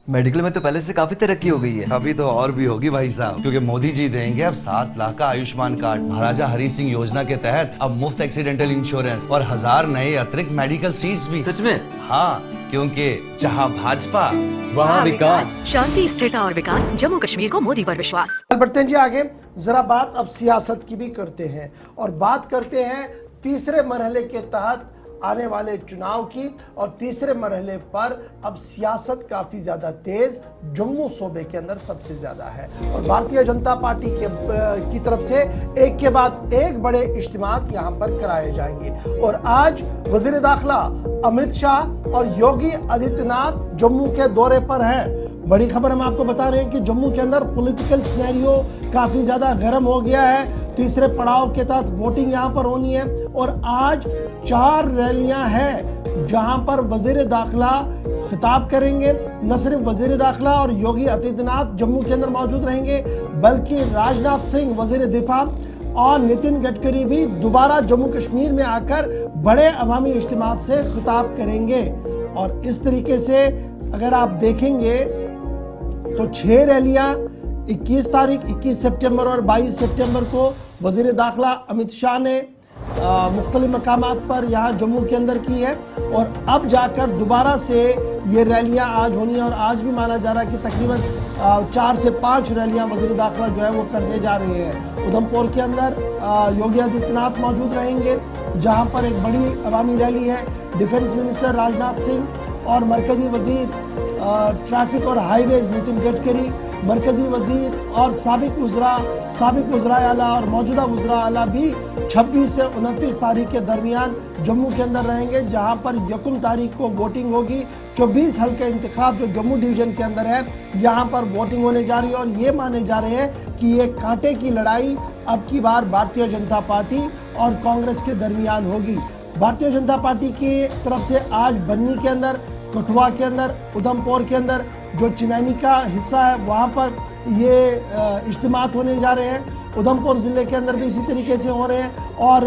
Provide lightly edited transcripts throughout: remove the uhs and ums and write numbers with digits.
Medical में तो पहले से काफी तरक्की हो गई है। अभी तो और भी होगी भाई साहब, क्योंकि मोदी जी देंगे अब 7 लाख का आयुष्मान कार्ड। महाराजा हरि सिंह योजना के तहत अब मुफ्त एक्सीडेंटल इंश्योरेंस और 1000 नए अतिरिक्त मेडिकल सीट्स भी। सच में? हाँ, क्योंकि जहाँ भाजपा वहाँ विकास। शांति, स्थिरता और विकास, जम्मू कश्मीर को मोदी पर विश्वास। बढ़ते हैं जी आगे। जरा बात अब सियासत की भी करते हैं और बात करते हैं तीसरे मरहले के तहत आने वाले चुनाव की। और तीसरे मरहले पर अब सियासत काफी ज्यादा तेज जम्मू सूबे के अंदर सबसे ज्यादा है और भारतीय जनता पार्टी की तरफ से एक के बाद एक बड़े इज्तिमात यहां पर कराए जाएंगे। और आज वजीर दाखिला अमित शाह और योगी आदित्यनाथ जम्मू के दौरे पर हैं। बड़ी खबर हम आपको बता रहे हैं कि जम्मू के अंदर पॉलिटिकल सिनेरियो काफी ज्यादा गर्म हो गया है। तीसरे पड़ाव के तहत वोटिंग यहां पर होनी है और आज 4 रैलियां हैं जहां पर वजीर दाखिला खिताब करेंगे। न सिर्फ वजीर दाखिला और योगी आदित्यनाथ जम्मू के अंदर मौजूद रहेंगे, बल्कि राजनाथ सिंह वजीर दिफा और नितिन गडकरी भी दोबारा जम्मू कश्मीर में आकर बड़े अवामी इज्तिमात से खिताब करेंगे। और इस तरीके से अगर आप देखेंगे तो 6 रैलियां 21 तारीख, 21 सितंबर और 22 सितंबर को वजीर दाखिला अमित शाह ने मुख्तलिफ मकामात पर यहाँ जम्मू के अंदर की है। और अब जाकर दोबारा से ये रैलियां आज होनी है और आज भी माना जा रहा है कि तकरीबन 4 से 5 रैलियां वजीर दाखिला जो है वो करने जा रहे हैं। उधमपुर के अंदर योगी आदित्यनाथ मौजूद रहेंगे जहाँ पर एक बड़ी अवामी रैली है। डिफेंस मिनिस्टर राजनाथ सिंह और मरकजी वजीर ट्रैफिक और हाईवेज नितिन गडकरी, मरकजी वजीर और साबिक वज़रा आला और मौजूदा वज़रा आला भी 26 से 29 तारीख के दरमियान जम्मू के अंदर रहेंगे, जहां पर 1 तारीख को वोटिंग होगी। 24 हल्के इंतखाब जो जम्मू डिवीजन के अंदर है यहां पर वोटिंग होने जा रही है। और ये माने जा रहे हैं कि ये कांटे की लड़ाई अब की बार भारतीय जनता पार्टी और कांग्रेस के दरमियान होगी। भारतीय जनता पार्टी की तरफ से आज बन्नी के अंदर, कठुआ के अंदर, उधमपुर के अंदर जो चिनैनी का हिस्सा है वहाँ पर ये इज्तिमात होने जा रहे हैं। उधमपुर ज़िले के अंदर भी इसी तरीके से हो रहे हैं और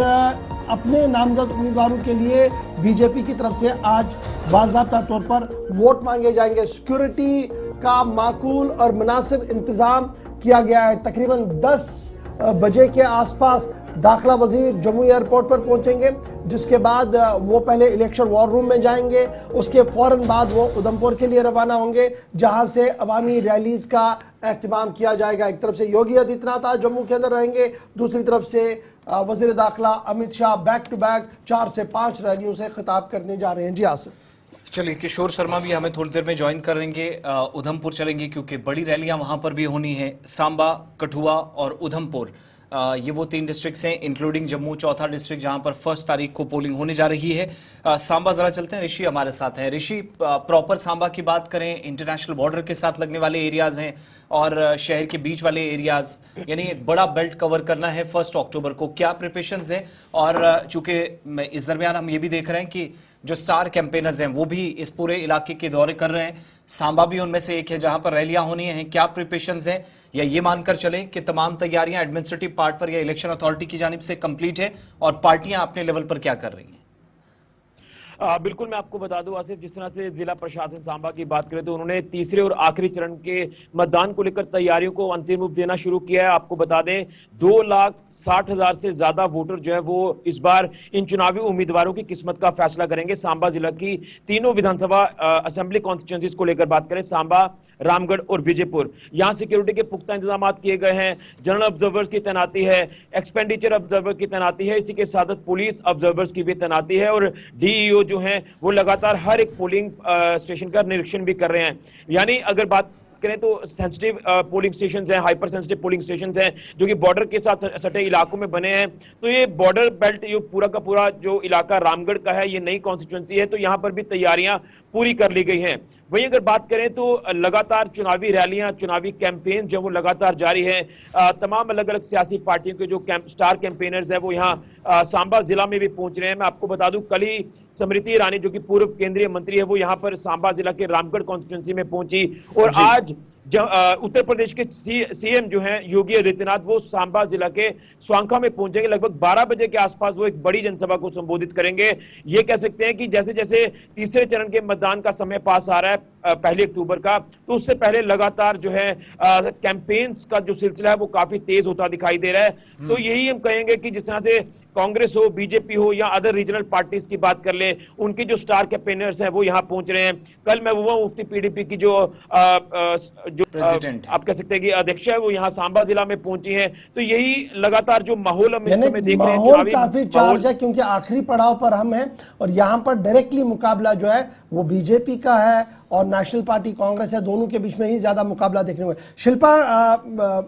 अपने नामजद उम्मीदवारों के लिए बीजेपी की तरफ से आज बाज़ाब्ता तौर पर वोट मांगे जाएंगे। सिक्योरिटी का माकूल और मुनासिब इंतज़ाम किया गया है। तकरीबन 10 बजे के आसपास दाखिला वजीर जम्मू एयरपोर्ट पर पहुंचेंगे, जिसके बाद वो पहले इलेक्शन वॉर रूम में जाएंगे। उसके फौरन बाद वो उधमपुर के लिए रवाना होंगे, जहां से अवामी रैलीज का एहतमाम किया जाएगा। एक तरफ से योगी आदित्यनाथ आज जम्मू के अंदर रहेंगे, दूसरी तरफ से वजीर दाखिला Amit Shah back to back 4 से 5 रैलियों से खिताब करने जा रहे हैं। जी आसिफ। चलिए, किशोर शर्मा भी हमें थोड़ी देर में ज्वाइन करेंगे। उधमपुर चलेंगे क्योंकि बड़ी रैलियां वहां पर भी होनी है। सांबा, कठुआ और उधमपुर, ये वो 3 डिस्ट्रिक्ट्स हैं, इंक्लूडिंग जम्मू, चौथा डिस्ट्रिक्ट जहां पर 1 तारीख को पोलिंग होने जा रही है। सांबा जरा चलते हैं, ऋषि हमारे साथ हैं। ऋषि, प्रॉपर सांबा की बात करें, इंटरनेशनल बॉर्डर के साथ लगने वाले एरियाज हैं और शहर के बीच वाले एरियाज, यानी एक बड़ा बेल्ट कवर करना है 1 अक्टूबर को। क्या प्रिपरेशंस हैं? और चूंकि इस दरमियान हम ये भी देख रहे हैं कि जो स्टार कैंपेनर्स हैं वो भी इस पूरे इलाके के दौरे कर रहे हैं, सांबा भी उनमें से एक है जहां पर रैलियां होनी हैं। क्या प्रिपरेशंस हैं, या ये मानकर चले कि तमाम तैयारियां एडमिनिस्ट्रेटिव पार्ट पर या इलेक्शन अथॉरिटी की जानिब से कंप्लीट है और पार्टियां अपने लेवल पर क्या कर रही हैं? बिल्कुल, मैं आपको बता दूं आसिफ, जिस तरह से जिला प्रशासन सांबा की बात करें तो उन्होंने तीसरे और आखिरी चरण के मतदान को लेकर तैयारियों को अंतिम रूप देना शुरू किया है। आपको बता दें 2,60,000 से ज्यादा वोटर जो है वो इस बार इन चुनावी उम्मीदवारों की किस्मत का फैसला करेंगे। सांबा जिला की तीनों विधानसभा असेंबली कॉन्स्टिट्यूंसीज को लेकर बात करें, सांबा, रामगढ़ और विजयपुर, यहां सिक्योरिटी के पुख्ता इंतजाम किए गए हैं। जनरल ऑब्जर्वर्स की तैनाती है, एक्सपेंडिचर ऑब्जर्वर की तैनाती है, इसी के साथ पुलिस ऑब्जर्वर्स की भी तैनाती है और डीईओ जो हैं वो लगातार हर एक पोलिंग स्टेशन का निरीक्षण भी कर रहे हैं। यानी अगर बात करें तो सेंसिटिव पोलिंग स्टेशंस हैं, हाइपर सेंसिटिव पोलिंग स्टेशंस हैं जो कि बॉर्डर के साथ सटे इलाकों में बने हैं। तो ये बॉर्डर बेल्ट, ये पूरा का पूरा जो इलाका रामगढ़ का है, ये नई कॉन्स्टिट्यूंसी है, तो यहाँ पर भी तैयारियां पूरी कर ली गई हैं। वहीं अगर बात करें तो लगातार चुनावी रैलियां, चुनावी कैंपेन जो वो लगातार जारी है। तमाम अलग अलग सियासी पार्टियों के जो स्टार कैंपेनर्स हैं वो यहाँ सांबा जिला में भी पहुंच रहे हैं। मैं आपको बता दूं कल ही स्मृति ईरानी जो कि पूर्व केंद्रीय मंत्री है वो यहाँ पर सांबा जिला के रामगढ़ कॉन्स्टिट्यूंसी में पहुंची और आज उत्तर प्रदेश के सीएम जो हैं योगी आदित्यनाथ वो सांबा जिला के स्वांखा में पहुंचेंगे। लगभग 12 बजे के आसपास वो एक बड़ी जनसभा को संबोधित करेंगे। ये कह सकते हैं कि जैसे जैसे तीसरे चरण के मतदान का समय पास आ रहा है 1 अक्टूबर का, तो उससे पहले लगातार जो है कैंपेन्स का जो सिलसिला है वो काफी तेज होता दिखाई दे रहा है। तो यही हम कहेंगे कि जिस तरह से कांग्रेस हो, बीजेपी हो या अदर रीजनल पार्टीज की बात कर ले, उनके जो स्टार कैंपेनर्स हैं वो यहाँ पहुंच रहे हैं। कल महबूबा मुफ्ती पीडीपी की जो प्रेसिडेंट आप कह सकते हैं कि अध्यक्ष है, वो यहाँ सांबा जिला में पहुंची हैं। तो यही लगातार जो माहौल हम इस समय देख रहे हैं, माहौल काफी चार्ज है, क्योंकि आखिरी पड़ाव पर हम हैं और यहाँ पर डायरेक्टली मुकाबला जो है वो बीजेपी का है और नेशनल पार्टी कांग्रेस है, दोनों के बीच में ही ज्यादा मुकाबला देखने को है। शिल्पा,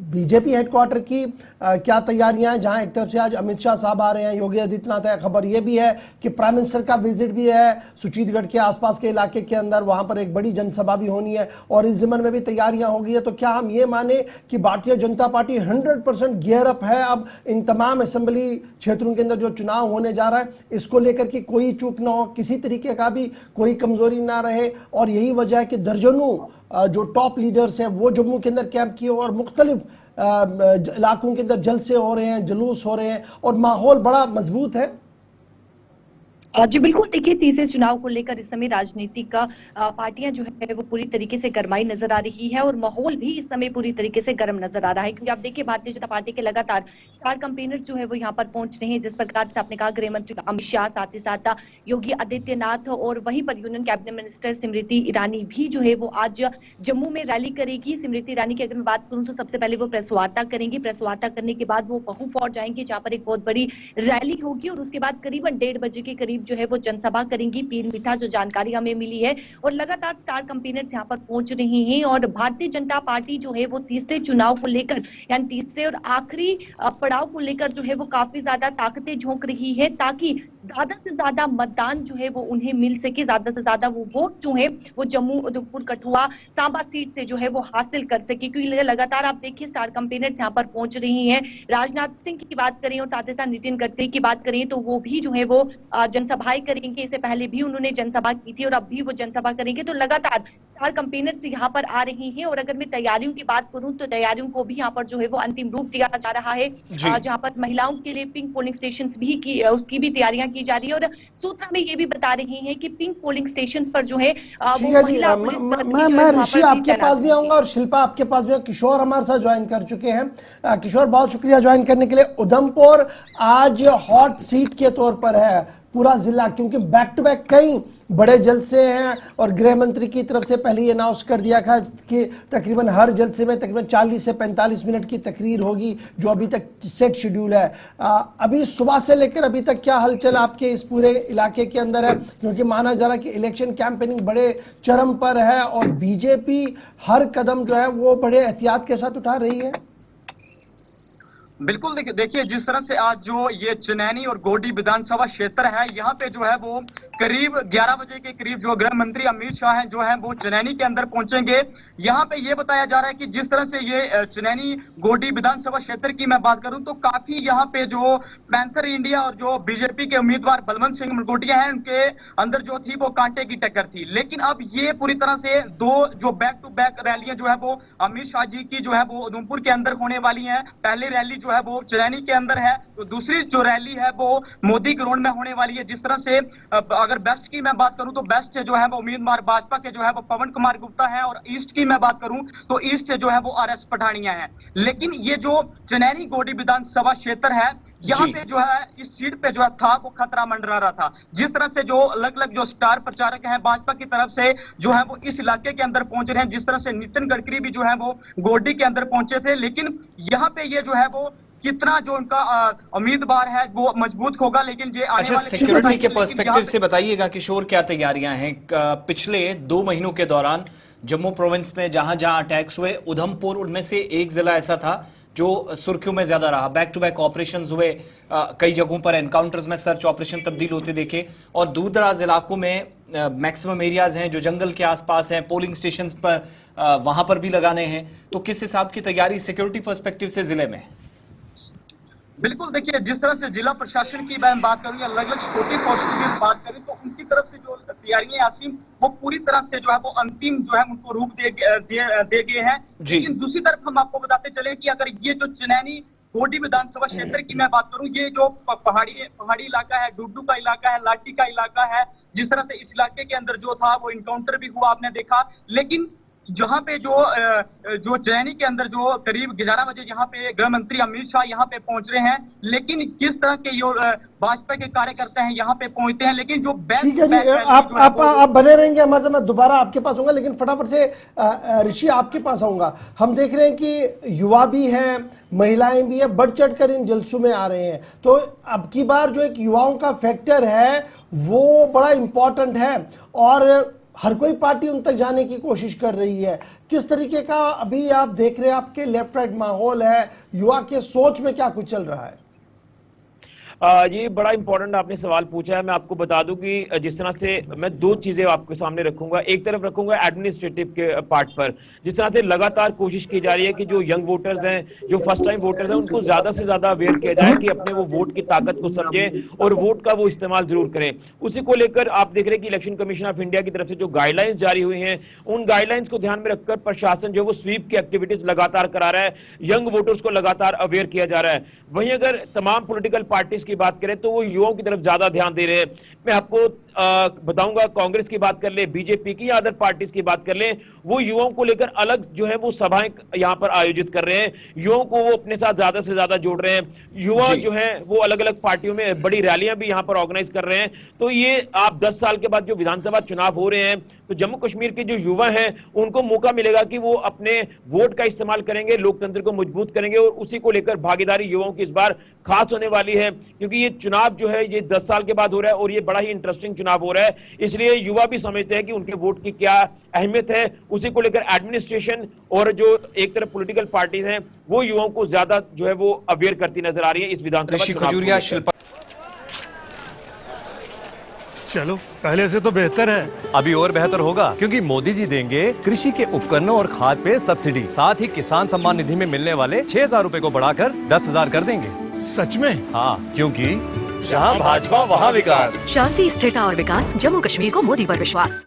बीजेपी हेडक्वार्टर की क्या तैयारियां हैं, जहां एक तरफ से आज अमित शाह साहब आ रहे हैं, योगी आदित्यनाथ है, खबर यह भी है कि प्राइम मिनिस्टर का विजिट भी है सुचीतगढ़ के आसपास के इलाके के अंदर, वहां पर एक बड़ी जनसभा भी होनी है और इस जिम्मन में भी तैयारियां होगी है। तो क्या हम ये माने कि Bharatiya Janata party 100% gear up है अब इन तमाम असेंबली क्षेत्रों के अंदर जो चुनाव होने जा रहा है, इसको लेकर के कोई चूक ना हो, किसी तरीके का भी कोई कमजोरी ना रहे, और यही वजह है कि दर्जनों जो टॉप लीडर्स हैं वो जम्मू के अंदर कैंप किए और मुख्तलिफ इलाकों के अंदर जलसे हो रहे हैं, जुलूस हो रहे हैं और माहौल बड़ा मजबूत है? जी बिल्कुल, देखिए तीसरे चुनाव को लेकर इस समय राजनीतिक पार्टियां जो है वो पूरी तरीके से गरमाई नजर आ रही है और माहौल भी इस समय पूरी तरीके से गर्म नजर आ रहा है, क्योंकि आप देखिए भारतीय जनता पार्टी के लगातार स्टार कैंपेनर्स जो है वो यहाँ पर पहुंच रहे हैं। जिस प्रकार से आपने कहा गृह मंत्री अमित शाह, साथ ही साथ योगी आदित्यनाथ और वहीं पर union cabinet minister Smriti Irani भी जो है वो आज जम्मू में रैली करेगी। स्मृति ईरानी की अगर मैं बात करूं तो सबसे पहले वो प्रेस वार्ता करेंगी, प्रेस वार्ता करने के बाद वो पहू फौर जाएंगे जहां पर एक बहुत बड़ी रैली होगी और उसके बाद करीबन 1:30 बजे के करीब जो है वो जनसभा करेंगी। पीर मीठा जो जानकारी हमें मिली है, और लगातार स्टार कैंपेनर्स यहाँ पर पहुंच रही हैं और भारतीय जनता पार्टी जो है वो तीसरे चुनाव को लेकर यानी तीसरे और आखिरी पड़ाव को लेकर जो है वो काफी ज्यादा ताकतें झोंक रही है ताकि ज्यादा से ज्यादा मतदान जो है वो उन्हें मिल सके, ज्यादा से ज्यादा वो वोट जो है वो जम्मू, उधमपुर, कठुआ, सांबा सीट से जो है वो हासिल कर सके। क्योंकि लगातार आप देखिए स्टार कैंपेनर्स यहाँ पर पहुंच रही हैं। राजनाथ सिंह की बात करें और साथ ही साथ नितिन गडकरी की बात करें तो वो भी जो है वो जनसभाएं करेंगे। इससे पहले भी उन्होंने जनसभा की थी और अब भी वो जनसभा करेंगे। तो लगातार स्टार कैंपेनर्स यहाँ पर आ रही हैं और अगर मैं तैयारियों की बात करूं तो तैयारियों को भी यहाँ पर जो है वो अंतिम रूप दिया जा रहा है, जहाँ पर महिलाओं के लिए पिंक पोलिंग स्टेशन भी उसकी भी तैयारियां की जा रही है। और सूत्र में ये भी बता रही हैं कि पिंक पोलिंग स्टेशन पर जो है वो महिला मैं ऋषि आपके पास भी आऊंगा और शिल्पा आपके पास भी। किशोर हमारे साथ ज्वाइन कर चुके हैं। किशोर, बहुत शुक्रिया ज्वाइन करने के लिए। उधमपुर आज हॉट सीट के तौर पर है पूरा जिला, क्योंकि बैक टू बैक कई बड़े जलसे हैं और गृह मंत्री की तरफ से पहले ही अनाउंस कर दिया था कि तकरीबन हर जलसे में तकरीबन 40 से 45 मिनट की तकरीर होगी, जो अभी तक सेट शेड्यूल है। अभी सुबह से लेकर अभी तक क्या हलचल आपके इस पूरे इलाके के अंदर है, क्योंकि माना जा रहा है कि इलेक्शन कैंपेनिंग बड़े चरम पर है और बीजेपी हर कदम जो है वो बड़े एहतियात के साथ उठा रही है? बिल्कुल, देखिए जिस तरह से आज जो ये चनैनी और गोडी विधानसभा क्षेत्र है, यहाँ पे जो है वो करीब 11 बजे के करीब जो गृह मंत्री अमित शाह हैं जो है वो चनैनी के अंदर पहुंचेंगे। यहाँ पे ये बताया जा रहा है कि जिस तरह से ये चनैनी गोडी विधानसभा क्षेत्र की मैं बात करूं तो काफी यहाँ पे जो पैंथर इंडिया और जो बीजेपी के उम्मीदवार बलवंत सिंह मलकोटिया हैं उनके अंदर जो थी वो कांटे की टक्कर थी। लेकिन अब ये पूरी तरह से दो जो बैक टू बैक रैलियां जो है वो अमित शाह जी की जो है वो उधमपुर के अंदर होने वाली है। पहली रैली जो है वो चनैनी के अंदर है, तो दूसरी जो रैली है वो मोदी ग्राउंड में होने वाली है। जिस तरह से अगर वेस्ट की मैं बात करूं तो वेस्ट से जो है वो उम्मीदवार भाजपा के जो है वो पवन कुमार गुप्ता है और ईस्ट की मैं बात करूं तो ईस्ट से जो है वो आरएस पठानिया है। लेकिन ये जो चनैनी गोडी विधानसभा क्षेत्र है, यहाँ पे जो है इस सीट पे जो है था वो खतरा मंडरा रहा था। जिस तरह से जो अलग अलग जो स्टार प्रचारक हैं भाजपा की तरफ से जो है वो इस इलाके के अंदर पहुंच रहे हैं, जिस तरह से नितिन गडकरी भी जो है वो गोडी के अंदर पहुंचे थे। लेकिन यहाँ पे ये जो है वो कितना जो उनका उम्मीदवार है वो मजबूत होगा, लेकिन ये आने वाले सिक्योरिटी के पर्सपेक्टिव से बताइएगा किशोर, क्या तैयारियां हैं? पिछले 2 महीनों के दौरान जम्मू प्रोविंस में जहां जहां अटैक्स हुए, उधमपुर उनमें से एक जिला ऐसा था जो सुर्खियों में ज्यादा रहा। बैक टू बैक ऑपरेशंस हुए, कई जगहों पर एनकाउंटर्स में सर्च ऑपरेशन तब्दील होते देखे और दूर दराज इलाकों में मैक्सिमम एरियाज हैं जो जंगल के आसपास हैं, पोलिंग स्टेशंस पर वहां पर भी लगाने हैं। तो किस हिसाब की तैयारी सिक्योरिटी पर्सपेक्टिव से जिले में? बिल्कुल, देखिए जिस तरह से जिला प्रशासन की मैं बात करूं या अलग अलग छोटी फोर्सेस की बात करें तो उनकी तरफ से जो तैयारियां आसिम वो पूरी तरह से जो है वो अंतिम जो है उनको रूप दे गए हैं। लेकिन दूसरी तरफ हम आपको बताते चले कि अगर ये जो चनैनी कोटी विधानसभा क्षेत्र की मैं बात करूं, ये जो पहाड़ी इलाका है, डुड्डू का इलाका है, लाठी का इलाका है, जिस तरह से इस इलाके के अंदर जो था वो इनकाउंटर भी हुआ आपने देखा। लेकिन जहां पे जो चनैनी के अंदर जो करीब 11 बजे यहाँ पे गृह मंत्री अमित शाह यहाँ पे पहुंच रहे हैं, लेकिन किस तरह के भाजपा के कार्यकर्ता हैं यहाँ पे पहुंचते हैं, लेकिन जो ठीक है जी, आप बने रहेंगे हमारे साथ, मैं दोबारा आपके पास आऊंगा, लेकिन फटाफट से ऋषि आपके पास आऊंगा। हम देख रहे हैं कि युवा भी हैं, महिलाएं भी हैं, बढ़ चढ़कर इन जलसों में आ रहे हैं। तो अब की बार जो एक युवाओं का फैक्टर है वो बड़ा इंपॉर्टेंट है और हर कोई पार्टी उन तक जाने की कोशिश कर रही है। किस तरीके का अभी आप देख रहे हैं, आपके लेफ्ट राइट माहौल है, युवा के सोच में क्या कुछ चल रहा है? ये बड़ा इंपॉर्टेंट आपने सवाल पूछा है। मैं आपको बता दूं कि जिस तरह से मैं दो चीजें आपके सामने रखूंगा, एक तरफ रखूंगा एडमिनिस्ट्रेटिव के पार्ट पर, जिस तरह से लगातार कोशिश की जा रही है कि जो यंग वोटर्स हैं, जो फर्स्ट टाइम वोटर्स हैं, उनको ज्यादा से ज्यादा अवेयर किया जाए कि अपने वो वोट की ताकत को समझें और वोट का वो इस्तेमाल जरूर करें। उसी को लेकर आप देख रहे हैं कि इलेक्शन कमीशन ऑफ इंडिया की तरफ से जो गाइडलाइंस जारी हुई हैं, उन गाइडलाइंस को ध्यान में रखकर प्रशासन जो वो स्वीप की एक्टिविटीज लगातार करा रहा है, यंग वोटर्स को लगातार अवेयर किया जा रहा है। वहीं अगर तमाम पॉलिटिकल पार्टीज की बात करें तो वो युवाओं की तरफ ज्यादा ध्यान दे रहे हैं। मैं आपको बताऊंगा, कांग्रेस की बात कर ले, बीजेपी की या अदर पार्टीज की बात कर ले, वो युवाओं को लेकर अलग जो है वो सभाएं यहाँ पर आयोजित कर रहे हैं, युवाओं को वो अपने साथ ज्यादा से ज्यादा जोड़ रहे हैं। युवा जो है वो अलग अलग पार्टियों में बड़ी रैलियां भी यहाँ पर ऑर्गेनाइज कर रहे हैं। तो ये आप 10 साल के बाद जो विधानसभा चुनाव हो रहे हैं, तो जम्मू कश्मीर के जो युवा हैं उनको मौका मिलेगा कि वो अपने वोट का इस्तेमाल करेंगे, लोकतंत्र को मजबूत करेंगे और उसी को लेकर भागीदारी युवाओं की इस बार खास होने वाली है, क्योंकि ये चुनाव जो है ये 10 साल के बाद हो रहा है और ये बड़ा ही इंटरेस्टिंग चुनाव हो रहा है। इसलिए युवा भी समझते हैं कि उनके वोट की क्या अहमियत है। उसी को लेकर एडमिनिस्ट्रेशन और जो एक तरफ पॉलिटिकल पार्टीज हैं वो युवाओं को ज्यादा जो है वो अवेयर करती नजर आ रही है इस विधानसभा ऋषि चुनाव को खजूरिया, लेकर। शिल्पा चलो पहले से तो बेहतर है। अभी और बेहतर होगा, क्योंकि मोदी जी देंगे कृषि के उपकरणों और खाद पे सब्सिडी, साथ ही किसान सम्मान निधि में मिलने वाले 6,000 रूपए को बढ़ाकर 10,000 कर देंगे। सच में? हाँ, क्योंकि जहाँ भाजपा वहाँ विकास। शांति, स्थिरता और विकास, जम्मू कश्मीर को मोदी पर विश्वास।